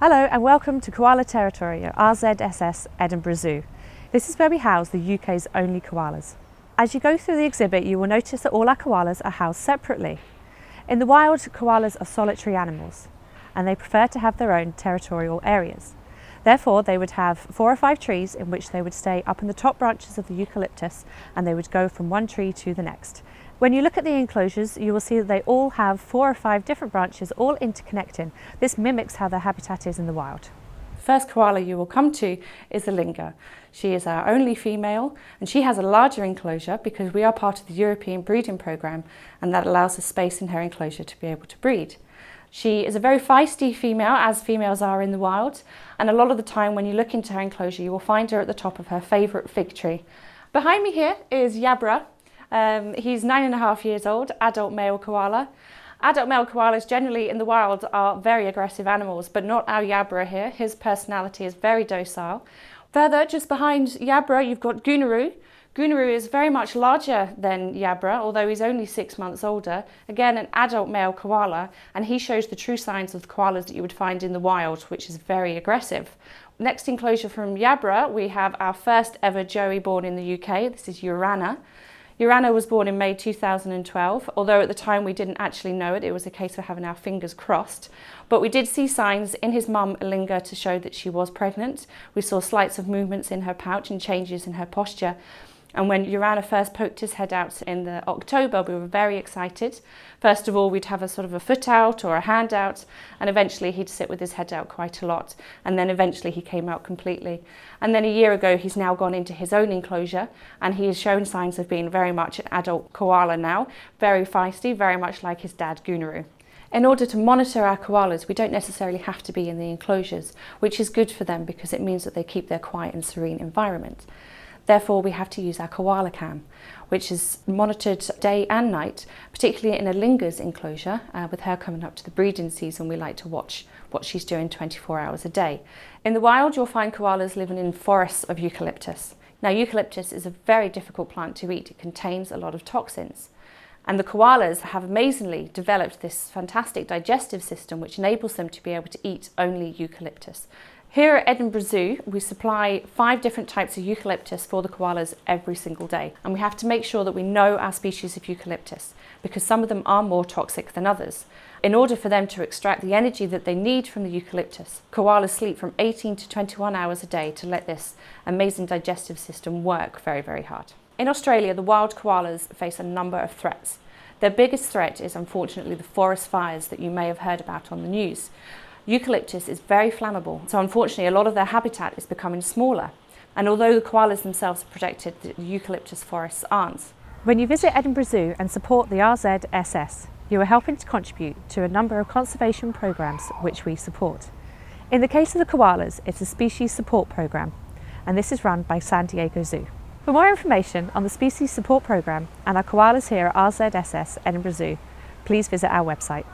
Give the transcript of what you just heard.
Hello and welcome to Koala Territory at RZSS Edinburgh Zoo. This is where we house the UK's only koalas. As you go through the exhibit, you will notice that all our koalas are housed separately. In the wild, koalas are solitary animals and they prefer to have their own territorial areas. Therefore, they would have 4 or 5 trees in which they would stay up in the top branches of the eucalyptus and they would go from one tree to the next. When you look at the enclosures, you will see that they all have 4 or 5 different branches all interconnecting. This mimics how their habitat is in the wild. The first koala you will come to is the linga. She is our only female and she has a larger enclosure because we are part of the European breeding programme and that allows us space in her enclosure to be able to breed. She is a very feisty female, as females are in the wild, and a lot of the time when you look into her enclosure you will find her at the top of her favourite fig tree. Behind me here is Yabra. He's 9.5 years old, adult male koala. Adult male koalas generally in the wild are very aggressive animals, but not our Yabra here. His personality is very docile. Further, just behind Yabra, you've got Goo Naru. Goo Naru is very much larger than Yabra, although he's only 6 months older. Again, an adult male koala, and he shows the true signs of the koalas that you would find in the wild, which is very aggressive. Next enclosure from Yabra, we have our first ever joey born in the UK. This is Urana. Urana was born in May 2012, although at the time we didn't actually know it. It was a case of having our fingers crossed. But we did see signs in his mum, Linga, to show that she was pregnant. We saw slights of movements in her pouch and changes in her posture. And when Urana first poked his head out in October, we were very excited. First of all, we'd have a sort of a foot out or a hand out, and eventually he'd sit with his head out quite a lot. And then eventually he came out completely. And then a year ago, he's now gone into his own enclosure, and he has shown signs of being very much an adult koala now, very feisty, very much like his dad, Goo Naru. In order to monitor our koalas, we don't necessarily have to be in the enclosures, which is good for them because it means that they keep their quiet and serene environment. Therefore, we have to use our Koala Cam, which is monitored day and night, particularly in a linga's enclosure. With her coming up to the breeding season, we like to watch what she's doing 24 hours a day. In the wild, you'll find koalas living in forests of eucalyptus. Now, eucalyptus is a very difficult plant to eat. It contains a lot of toxins. And the koalas have amazingly developed this fantastic digestive system which enables them to be able to eat only eucalyptus. Here at Edinburgh Zoo, we supply 5 different types of eucalyptus for the koalas every single day. And we have to make sure that we know our species of eucalyptus because some of them are more toxic than others. In order for them to extract the energy that they need from the eucalyptus, koalas sleep from 18 to 21 hours a day to let this amazing digestive system work very, very hard. In Australia, the wild koalas face a number of threats. Their biggest threat is unfortunately the forest fires that you may have heard about on the news. Eucalyptus is very flammable, so unfortunately a lot of their habitat is becoming smaller. And although the koalas themselves are protected, the eucalyptus forests aren't. When you visit Edinburgh Zoo and support the RZSS, you are helping to contribute to a number of conservation programmes which we support. In the case of the koalas, it's a species support programme, and this is run by San Diego Zoo. For more information on the species support programme and our koalas here at RZSS Edinburgh Zoo, please visit our website.